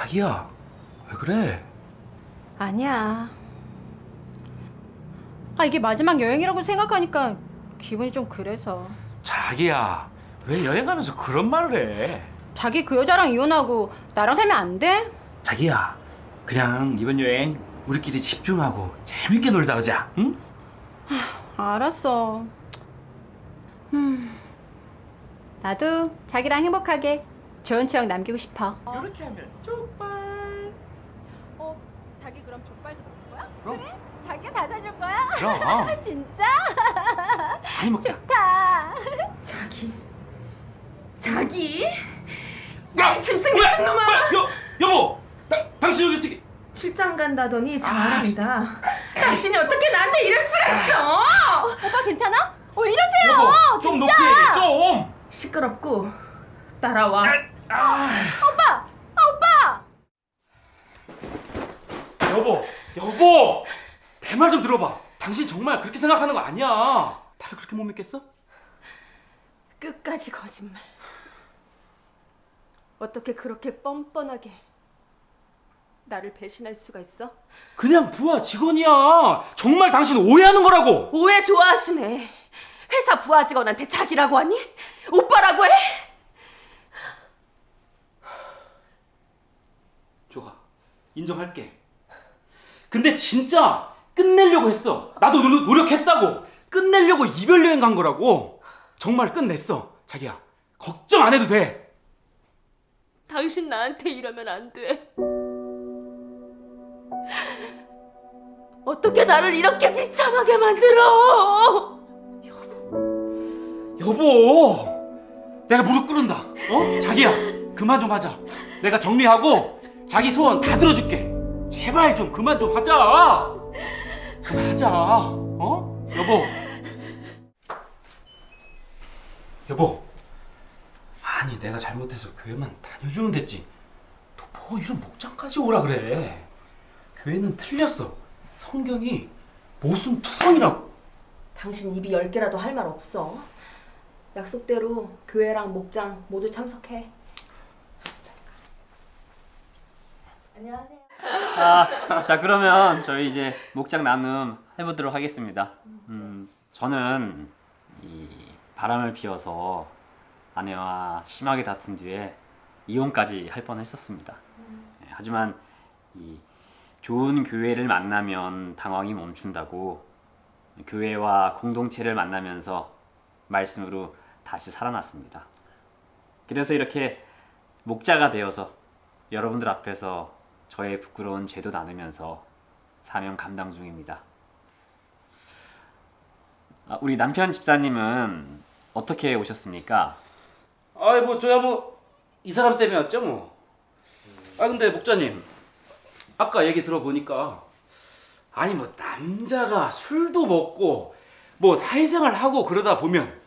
자기야, 왜 그래? 아니야. 이게 마지막 여행이라고 생각하니까 기분이 좀 그래서. 자기야, 왜 여행 가면서 그런 말을 해? 자기 그 여자랑 이혼하고 나랑 살면 안 돼? 자기야, 그냥 이번 여행 우리끼리 집중하고 재밌게 놀다 오자, 응? 알았어. 나도 자기랑 행복하게 좋은 추억 남기고 싶어. 이렇게 하면 쪽발. 자기 그럼 족발도 먹을 거야? 그럼. 그래? 자기가 다 사줄 거야? 그럼. 진짜? 많이 먹자. 좋다. 자기? 야, 이 짐승 같은 놈아! 여보, 당신 여기 어떻게? 출장 간다더니 잘한다. 당신이 어떻게 나한테 이럴 수가 있어? 오빠 괜찮아? 왜 이러세요? 여보, 좀 높이 얘기해, 좀. 시끄럽고 따라와. 오빠! 여보, 내 말 좀 들어봐. 당신 정말 그렇게 생각하는 거 아니야. 나를 그렇게 못 믿겠어? 끝까지 거짓말. 어떻게 그렇게 뻔뻔하게 나를 배신할 수가 있어? 그냥 부하 직원이야. 정말 당신 오해하는 거라고. 오해 좋아하시네. 회사 부하 직원한테 자기라고 하니? 오빠라고 해? 좋아, 인정할게. 근데 진짜 끝내려고 했어. 나도 노력했다고. 끝내려고 이별 여행 간 거라고. 정말 끝냈어. 자기야, 걱정 안 해도 돼. 당신 나한테 이러면 안 돼. 어떻게 나를 이렇게 비참하게 만들어? 여보, 내가 무릎 꿇는다. 자기야, 그만 좀 하자. 내가 정리하고 자기 소원 다 들어줄게. 제발 좀 그만 좀 하자. 그만하자. 여보. 아니, 내가 잘못해서 교회만 다녀주면 됐지. 너 뭐 이런 목장까지 오라 그래. 교회는 틀렸어. 성경이 모순투성이라고. 당신 입이 10개라도 할 말 없어. 약속대로 교회랑 목장 모두 참석해. 안녕하세요. 자, 그러면 저희 이제 목장 나눔 해보도록 하겠습니다. 저는 이 바람을 피워서 아내와 심하게 다툰 뒤에 이혼까지 할 뻔했었습니다. 하지만 이 좋은 교회를 만나면 방황이 멈춘다고 교회와 공동체를 만나면서 말씀으로 다시 살아났습니다. 그래서 이렇게 목자가 되어서 여러분들 앞에서 저의 부끄러운 죄도 나누면서 사명 감당 중입니다. 우리 남편 집사님은 어떻게 오셨습니까? 아이 저야 이 사람 때문에 왔죠 뭐. 근데 목자님, 아까 얘기 들어보니까 아니 남자가 술도 먹고 사회생활 하고 그러다 보면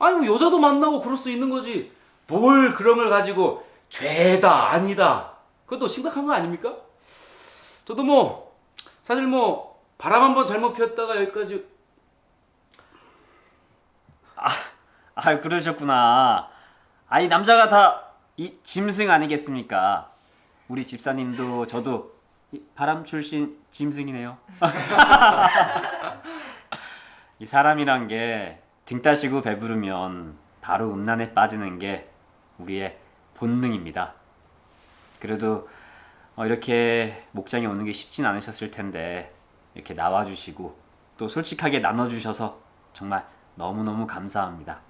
여자도 만나고 그럴 수 있는 거지. 뭘 그런 걸 가지고 죄다 아니다, 그것도 심각한 거 아닙니까? 저도 사실 바람 한번 잘못 피웠다가 여기까지. 그러셨구나. 이 남자가 다 이 짐승 아니겠습니까? 우리 집사님도 저도 이 바람 출신 짐승이네요. 이 사람이란 게 등 따시고 배부르면 바로 음란에 빠지는 게 우리의 본능입니다. 그래도 이렇게 목장에 오는 게 쉽진 않으셨을 텐데 이렇게 나와주시고 또 솔직하게 나눠주셔서 정말 너무너무 감사합니다.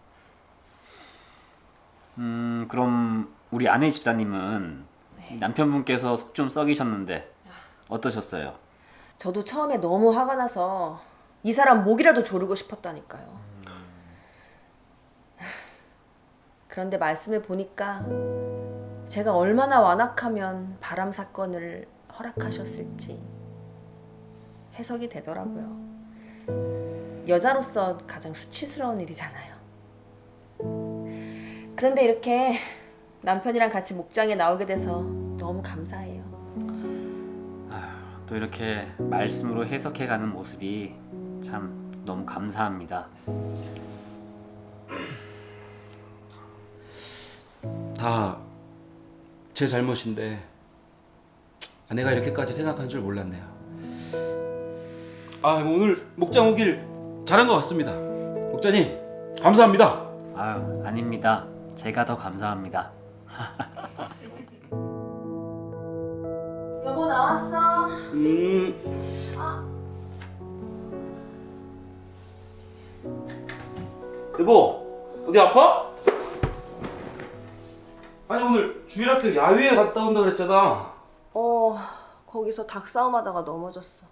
그럼 우리 아내 집사님은 남편분께서 속 좀 썩이셨는데 어떠셨어요? 저도 처음에 너무 화가 나서 이 사람 목이라도 조르고 싶었다니까요. 그런데 말씀을 보니까 제가 얼마나 완악하면 바람 사건을 허락하셨을지 해석이 되더라고요. 여자로서 가장 수치스러운 일이잖아요. 그런데 이렇게 남편이랑 같이 목장에 나오게 돼서 너무 감사해요. 또 이렇게 말씀으로 해석해가는 모습이 참 너무 감사합니다. 다 제 잘못인데 내가 이렇게까지 생각한 줄 몰랐네요. 오늘 목장 오길 잘한 것 같습니다. 목자님, 감사합니다. 아유, 아닙니다. 제가 더 감사합니다. 여보 나왔어. 여보, 어디 아파? 아니 오늘 주일학교 야유회 갔다 온다 그랬잖아. 거기서 닭싸움하다가 넘어졌어.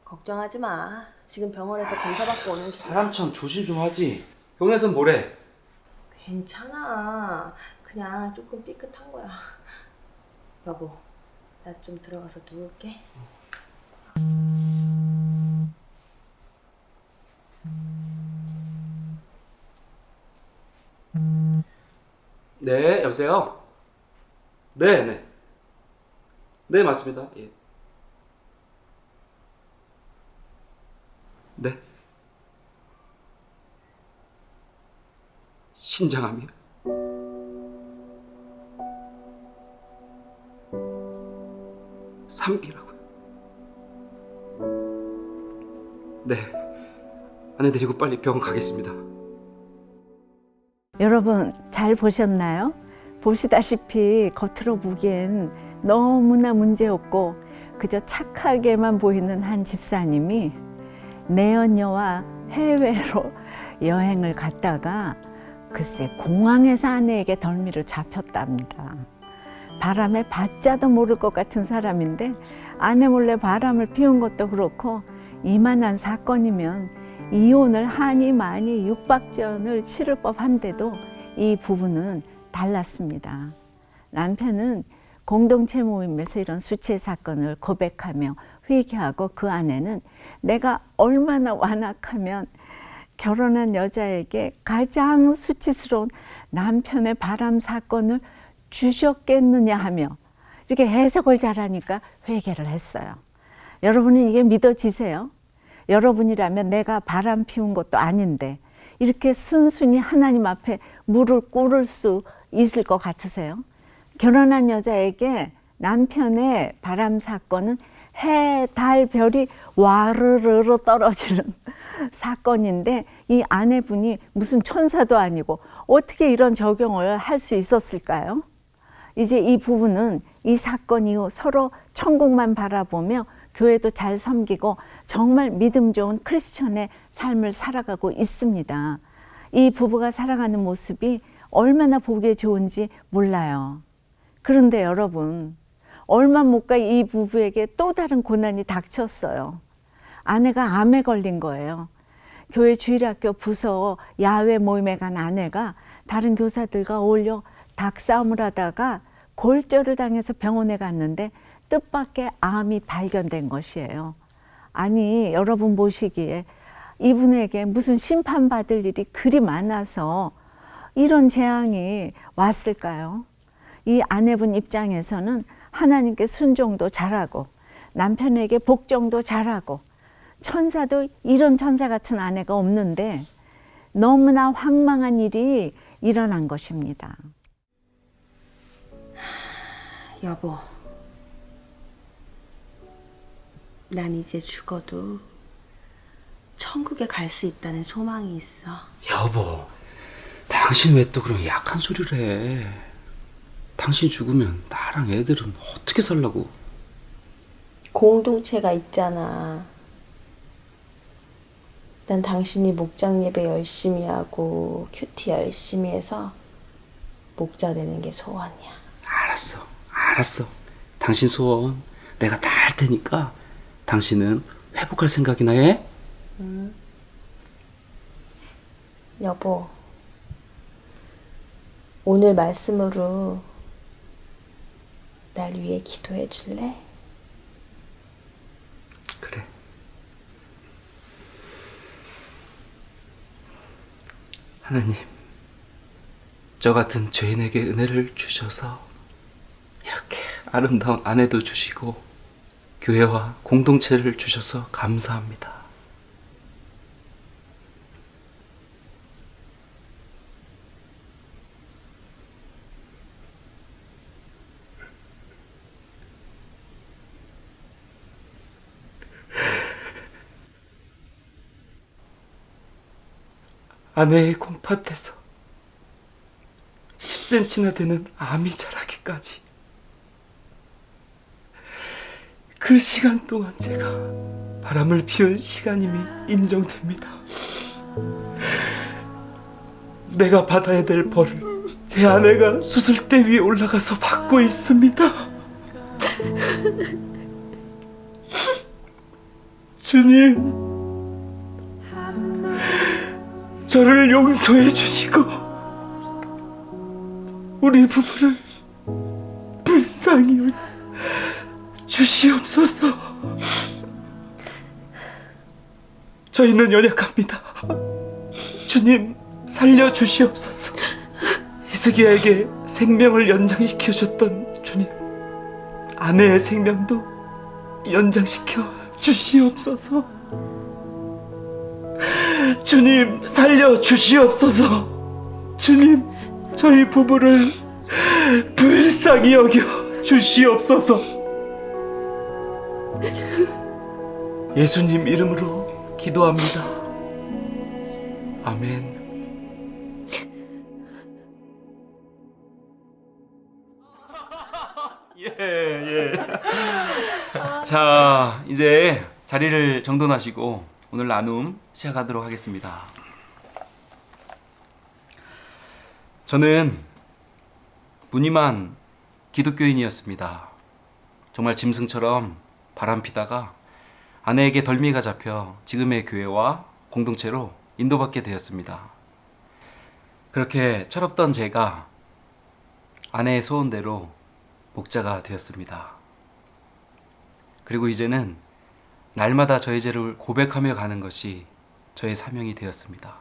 걱정하지 마. 지금 병원에서 검사받고 오는 중. 사람처럼 조심 좀 하지. 병원에선 뭐래? 괜찮아. 그냥 조금 삐끗한 거야. 여보, 나 좀 들어가서 누울게. 네, 여보세요? 네. 네, 맞습니다. 예. 네. 신장암이요? 삼기라고요. 네. 아내 데리고 빨리 병원 가겠습니다. 여러분 잘 보셨나요? 보시다시피 겉으로 보기엔 너무나 문제없고 그저 착하게만 보이는 한 집사님이 내연녀와 해외로 여행을 갔다가 글쎄 공항에서 아내에게 덜미를 잡혔답니다. 바람에 받자도 모를 것 같은 사람인데 아내 몰래 바람을 피운 것도 그렇고 이만한 사건이면 이혼을 하니 많이 육박지원을 치를 법한데도 이 부부는 달랐습니다. 남편은 공동체 모임에서 이런 수치 사건을 고백하며 회개하고 그 아내는 내가 얼마나 완악하면 결혼한 여자에게 가장 수치스러운 남편의 바람 사건을 주셨겠느냐 하며 이렇게 해석을 잘하니까 회개를 했어요. 여러분은 이게 믿어지세요? 여러분이라면 내가 바람 피운 것도 아닌데 이렇게 순순히 하나님 앞에 무를 꿇을 수 있을 것 같으세요? 결혼한 여자에게 남편의 바람 사건은 해, 달, 별이 와르르르 떨어지는 사건인데 이 아내분이 무슨 천사도 아니고 어떻게 이런 적용을 할 수 있었을까요? 이제 이 부부는 이 사건 이후 서로 천국만 바라보며 교회도 잘 섬기고 정말 믿음 좋은 크리스천의 삶을 살아가고 있습니다. 이 부부가 살아가는 모습이 얼마나 보기에 좋은지 몰라요. 그런데 여러분, 얼마 못 가 이 부부에게 또 다른 고난이 닥쳤어요. 아내가 암에 걸린 거예요. 교회 주일학교 부서 야외 모임에 간 아내가 다른 교사들과 어울려 닭싸움을 하다가 골절을 당해서 병원에 갔는데 뜻밖의 암이 발견된 것이에요. 아니 여러분 보시기에 이분에게 무슨 심판받을 일이 그리 많아서 이런 재앙이 왔을까요? 이 아내분 입장에서는 하나님께 순종도 잘하고 남편에게 복종도 잘하고 천사도 이런 천사 같은 아내가 없는데 너무나 황망한 일이 일어난 것입니다. 여보, 난 이제 죽어도 천국에 갈 수 있다는 소망이 있어. 여보, 당신 왜 또 그런 약한 소리를 해? 당신 죽으면 나랑 애들은 어떻게 살라고? 공동체가 있잖아. 난 당신이 목장 예배 열심히 하고 큐티 열심히 해서 목자 되는 게 소원이야. 알았어. 당신 소원 내가 다 할 테니까 당신은 회복할 생각이나 해? 여보, 오늘 말씀으로 날 위해 기도해 줄래? 그래. 하나님, 저 같은 죄인에게 은혜를 주셔서 이렇게 아름다운 아내도 주시고 교회와 공동체를 주셔서 감사합니다. 아내의 콩팥에서 10cm나 되는 암이 자라기까지 그 시간 동안 제가 바람을 피운 시간임이 인정됩니다. 내가 받아야 될 벌을 제 아내가 수술대 위에 올라가서 받고 있습니다. 주님, 저를 용서해 주시고 우리 부부를 불쌍히 주시옵소서. 저희는 연약합니다. 주님, 살려 주시옵소서. 히스기야에게 생명을 연장시켜 주셨던 주님, 아내의 생명도 연장시켜 주시옵소서. 주님, 살려 주시옵소서. 주님, 저희 부부를 불쌍히 여겨 주시옵소서. 예수님 이름으로 기도합니다. 아멘. 예. 자, 이제 자리를 정돈하시고 오늘 나눔 시작하도록 하겠습니다. 저는 무늬만 기독교인이었습니다. 정말 짐승처럼 바람피다가 아내에게 덜미가 잡혀 지금의 교회와 공동체로 인도받게 되었습니다. 그렇게 철없던 제가 아내의 소원대로 목자가 되었습니다. 그리고 이제는 날마다 저의 죄를 고백하며 가는 것이 저의 사명이 되었습니다.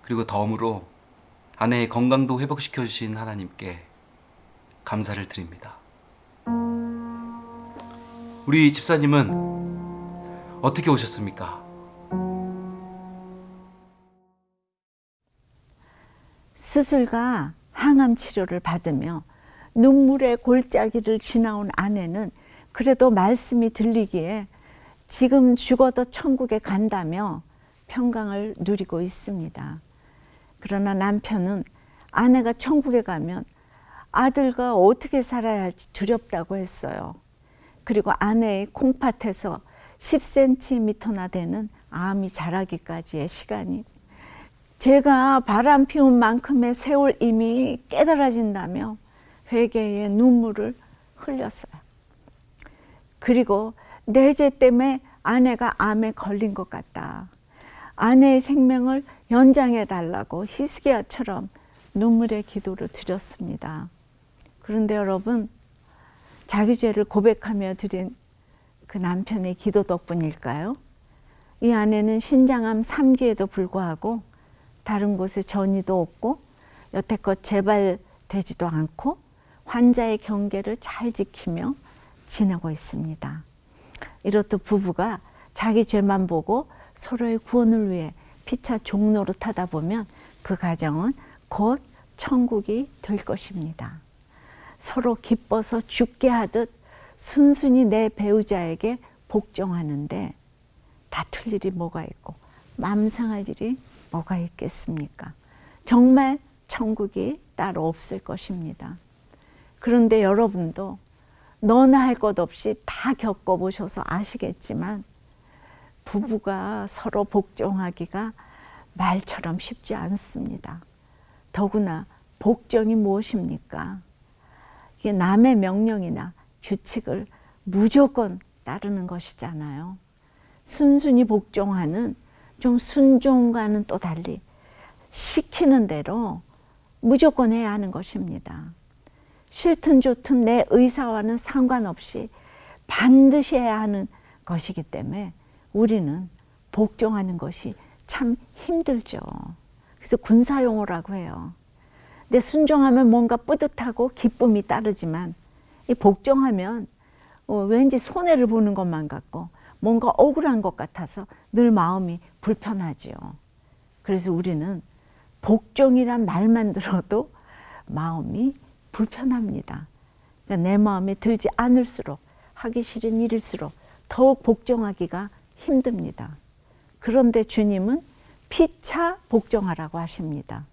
그리고 덤으로 아내의 건강도 회복시켜 주신 하나님께 감사를 드립니다. 우리 집사님은 어떻게 오셨습니까? 수술과 항암 치료를 받으며 눈물의 골짜기를 지나온 아내는 그래도 말씀이 들리기에 지금 죽어도 천국에 간다며 평강을 누리고 있습니다. 그러나 남편은 아내가 천국에 가면 아들과 어떻게 살아야 할지 두렵다고 했어요. 그리고 아내의 콩팥에서 10cm나 되는 암이 자라기까지의 시간이, 제가 바람 피운 만큼의 세월 이미 깨달아진다며 회개의 눈물을 흘렸어요. 그리고 내 죄 때문에 아내가 암에 걸린 것 같다. 아내의 생명을 연장해 달라고 히스기야처럼 눈물의 기도를 드렸습니다. 그런데 여러분, 자기 죄를 고백하며 드린 그 남편의 기도 덕분일까요? 이 아내는 신장암 3기에도 불구하고 다른 곳에 전이도 없고 여태껏 재발되지도 않고 환자의 경계를 잘 지키며 지내고 있습니다. 이렇듯 부부가 자기 죄만 보고 서로의 구원을 위해 피차 종로로 타다 보면 그 가정은 곧 천국이 될 것입니다. 서로 기뻐서 죽게 하듯 순순히 내 배우자에게 복종하는데 다툴 일이 뭐가 있고 맘상할 일이 뭐가 있겠습니까? 정말 천국이 따로 없을 것입니다. 그런데 여러분도 너나 할 것 없이 다 겪어보셔서 아시겠지만 부부가 서로 복종하기가 말처럼 쉽지 않습니다. 더구나 복종이 무엇입니까? 이게 남의 명령이나 규칙을 무조건 따르는 것이잖아요. 순순히 복종하는 좀 순종과는 또 달리 시키는 대로 무조건 해야 하는 것입니다. 싫든 좋든 내 의사와는 상관없이 반드시 해야 하는 것이기 때문에 우리는 복종하는 것이 참 힘들죠. 그래서 군사용어라고 해요. 근데 순종하면 뭔가 뿌듯하고 기쁨이 따르지만 이 복종하면 왠지 손해를 보는 것만 같고 뭔가 억울한 것 같아서 늘 마음이 불편하지요. 그래서 우리는 복종이란 말만 들어도 마음이 불편합니다. 그러니까 내 마음에 들지 않을수록 하기 싫은 일일수록 더욱 복종하기가 힘듭니다. 그런데 주님은 피차 복종하라고 하십니다.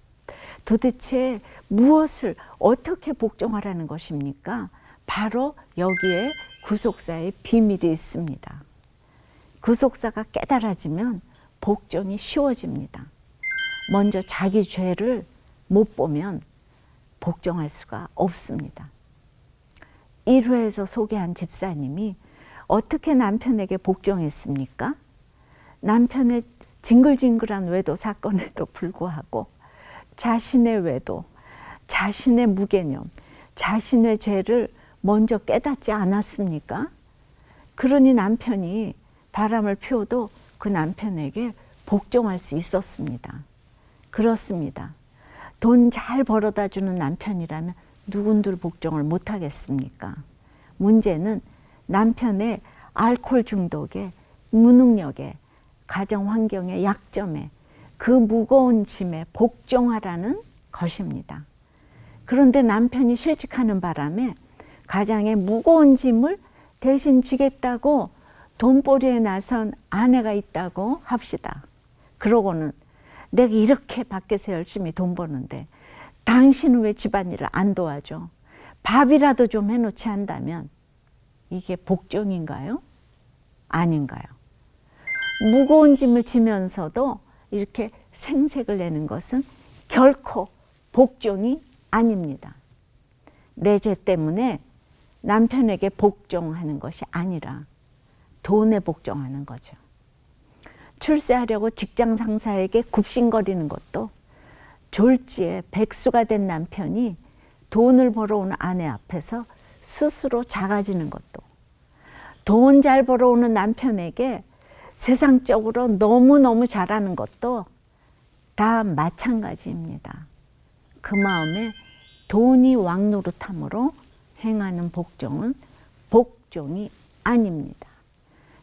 도대체 무엇을 어떻게 복종하라는 것입니까? 바로 여기에 구속사의 비밀이 있습니다. 구속사가 깨달아지면 복종이 쉬워집니다. 먼저 자기 죄를 못 보면 복종할 수가 없습니다. 1회에서 소개한 집사님이 어떻게 남편에게 복종했습니까? 남편의 징글징글한 외도 사건에도 불구하고 자신의 외도, 자신의 무개념, 자신의 죄를 먼저 깨닫지 않았습니까? 그러니 남편이 바람을 피워도 그 남편에게 복종할 수 있었습니다. 그렇습니다. 돈 잘 벌어다 주는 남편이라면 누군들 복종을 못하겠습니까? 문제는 남편의 알코올 중독에, 무능력에, 가정 환경의 약점에, 그 무거운 짐에 복종하라는 것입니다. 그런데 남편이 실직하는 바람에 가장의 무거운 짐을 대신 지겠다고 돈벌이에 나선 아내가 있다고 합시다. 그러고는 내가 이렇게 밖에서 열심히 돈 버는데 당신은 왜 집안일을 안 도와줘? 밥이라도 좀 해놓지 한다면 이게 복종인가요? 아닌가요? 무거운 짐을 지면서도 이렇게 생색을 내는 것은 결코 복종이 아닙니다. 내 죄 때문에 남편에게 복종하는 것이 아니라 돈에 복종하는 거죠. 출세하려고 직장 상사에게 굽신거리는 것도 졸지에 백수가 된 남편이 돈을 벌어오는 아내 앞에서 스스로 작아지는 것도, 돈 잘 벌어오는 남편에게 세상적으로 너무너무 잘하는 것도 다 마찬가지입니다. 그 마음에 돈이 왕노릇함으로 행하는 복종은 복종이 아닙니다.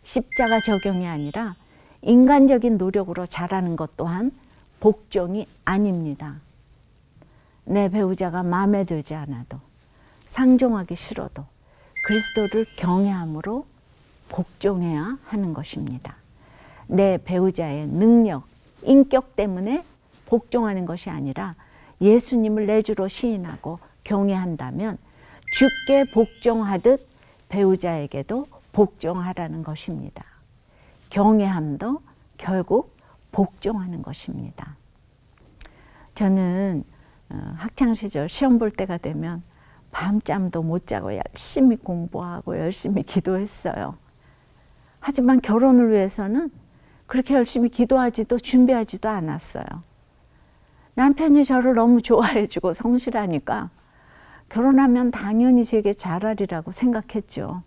십자가 적용이 아니라 인간적인 노력으로 잘하는 것 또한 복종이 아닙니다. 내 배우자가 마음에 들지 않아도, 상종하기 싫어도 그리스도를 경외함으로 복종해야 하는 것입니다. 내 배우자의 능력, 인격 때문에 복종하는 것이 아니라 예수님을 내 주로 시인하고 경외한다면 주께 복종하듯 배우자에게도 복종하라는 것입니다. 경외함도 결국 복종하는 것입니다. 저는 학창시절 시험 볼 때가 되면 밤잠도 못 자고 열심히 공부하고 열심히 기도했어요. 하지만 결혼을 위해서는 그렇게 열심히 기도하지도 준비하지도 않았어요. 남편이 저를 너무 좋아해주고 성실하니까 결혼하면 당연히 제게 잘하리라고 생각했죠.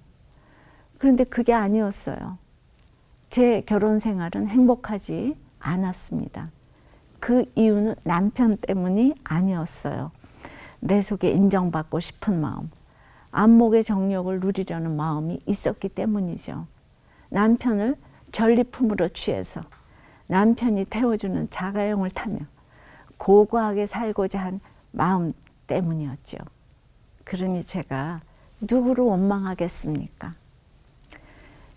그런데 그게 아니었어요. 제 결혼 생활은 행복하지 않았습니다. 그 이유는 남편 때문이 아니었어요. 내 속에 인정받고 싶은 마음, 안목의 정력을 누리려는 마음이 있었기 때문이죠. 남편을 전리품으로 취해서 남편이 태워주는 자가용을 타며 고고하게 살고자 한 마음 때문이었죠. 그러니 제가 누구를 원망하겠습니까?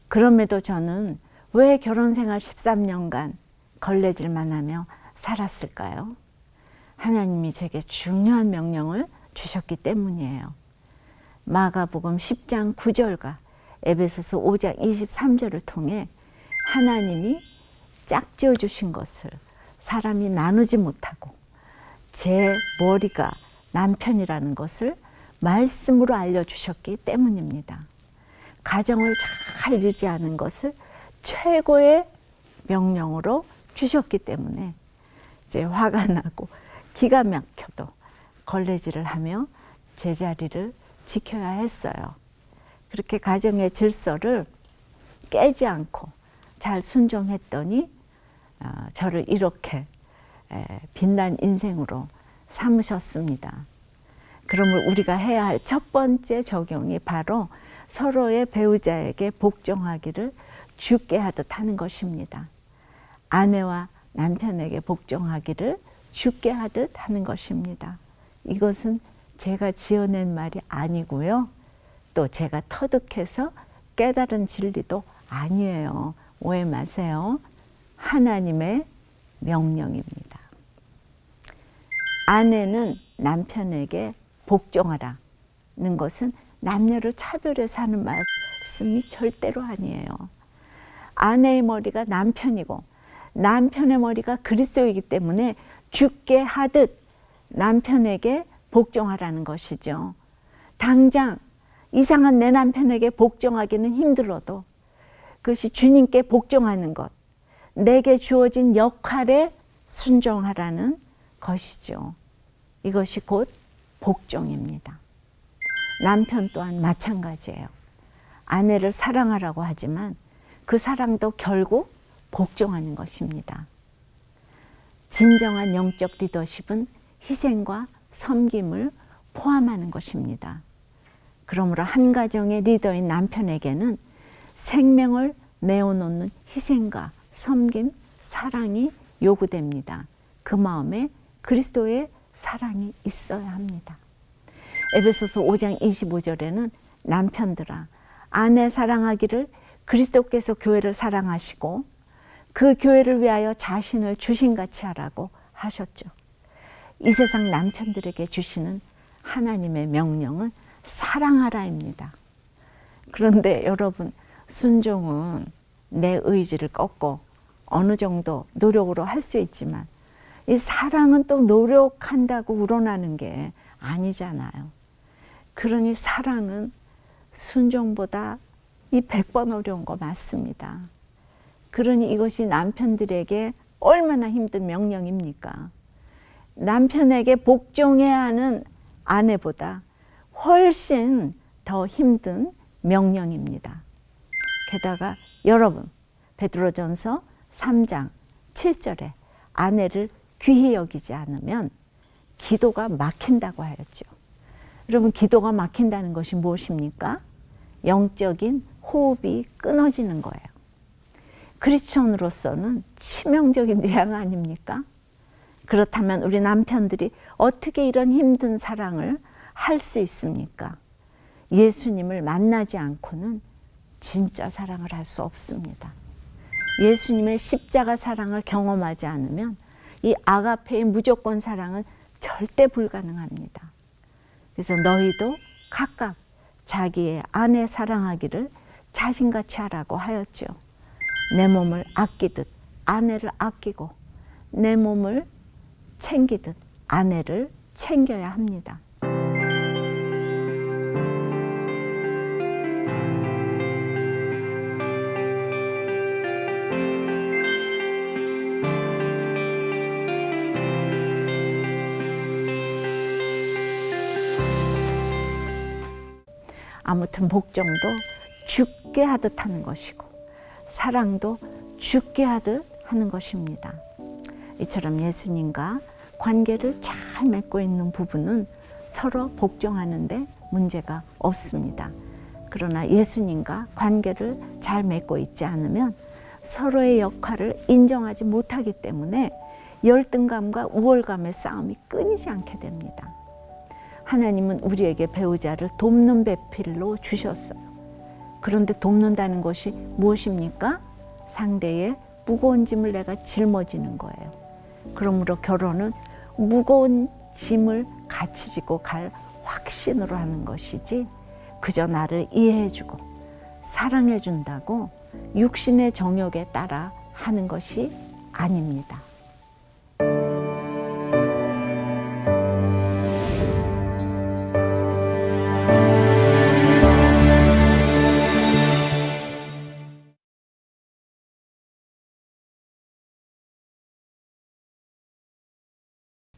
그럼에도 저는 왜 결혼생활 13년간 걸레질만 하며 살았을까요? 하나님이 제게 중요한 명령을 주셨기 때문이에요. 마가복음 10장 9절과 에베소서 5장 23절을 통해 하나님이 짝지어 주신 것을 사람이 나누지 못하고 제 머리가 남편이라는 것을 말씀으로 알려주셨기 때문입니다. 가정을 잘 유지하는 것을 최고의 명령으로 주셨기 때문에 이제 화가 나고 기가 막혀도 걸레질을 하며 제자리를 지켜야 했어요. 그렇게 가정의 질서를 깨지 않고 잘 순종했더니 저를 이렇게 빛난 인생으로 삼으셨습니다. 그러면 우리가 해야 할 첫 번째 적용이 바로 서로의 배우자에게 복종하기를 주께 하듯 하는 것입니다. 아내와 남편에게 복종하기를 주께 하듯 하는 것입니다. 이것은 제가 지어낸 말이 아니고요. 또 제가 터득해서 깨달은 진리도 아니에요. 오해 마세요. 하나님의 명령입니다. 아내는 남편에게 복종하라는 것은 남녀를 차별해서 하는 말씀이 절대로 아니에요. 아내의 머리가 남편이고 남편의 머리가 그리스도이기 때문에 죽게 하듯 남편에게 복종하라는 것이죠. 당장 이상한 내 남편에게 복종하기는 힘들어도 그것이 주님께 복종하는 것, 내게 주어진 역할에 순종하라는 것이죠. 이것이 곧 복종입니다. 남편 또한 마찬가지예요. 아내를 사랑하라고 하지만 그 사랑도 결국 복종하는 것입니다. 진정한 영적 리더십은 희생과 섬김을 포함하는 것입니다. 그러므로 한 가정의 리더인 남편에게는 생명을 내어놓는 희생과 섬김, 사랑이 요구됩니다. 그 마음에 그리스도의 사랑이 있어야 합니다. 에베소서 5장 25절에는 남편들아 아내 사랑하기를 그리스도께서 교회를 사랑하시고 그 교회를 위하여 자신을 주신같이 하라고 하셨죠. 이 세상 남편들에게 주시는 하나님의 명령은 사랑하라입니다. 그런데 여러분, 순종은 내 의지를 꺾고 어느 정도 노력으로 할 수 있지만 이 사랑은 또 노력한다고 우러나는 게 아니잖아요. 그러니 사랑은 순종보다 이 100번 어려운 거 맞습니다. 그러니 이것이 남편들에게 얼마나 힘든 명령입니까? 남편에게 복종해야 하는 아내보다 훨씬 더 힘든 명령입니다. 게다가 여러분, 베드로전서 3장 7절에 아내를 귀히 여기지 않으면 기도가 막힌다고 하였죠. 여러분, 기도가 막힌다는 것이 무엇입니까? 영적인 호흡이 끊어지는 거예요. 크리스천으로서는 치명적인 재앙 아닙니까? 그렇다면 우리 남편들이 어떻게 이런 힘든 사랑을 할 수 있습니까? 예수님을 만나지 않고는 진짜 사랑을 할 수 없습니다. 예수님의 십자가 사랑을 경험하지 않으면 이 아가페의 무조건 사랑은 절대 불가능합니다. 그래서 너희도 각각 자기의 아내 사랑하기를 자신같이 하라고 하였죠. 내 몸을 아끼듯 아내를 아끼고 내 몸을 챙기듯 아내를 챙겨야 합니다. 아무튼 복종도 죽게 하듯 하는 것이고 사랑도 죽게 하듯 하는 것입니다. 이처럼 예수님과 관계를 잘 맺고 있는 부부는 서로 복종하는데 문제가 없습니다. 그러나 예수님과 관계를 잘 맺고 있지 않으면 서로의 역할을 인정하지 못하기 때문에 열등감과 우월감의 싸움이 끊이지 않게 됩니다. 하나님은 우리에게 배우자를 돕는 배필로 주셨어요. 그런데 돕는다는 것이 무엇입니까? 상대의 무거운 짐을 내가 짊어지는 거예요. 그러므로 결혼은 무거운 짐을 같이 지고 갈 확신으로 하는 것이지 그저 나를 이해해주고 사랑해준다고 육신의 정욕에 따라 하는 것이 아닙니다.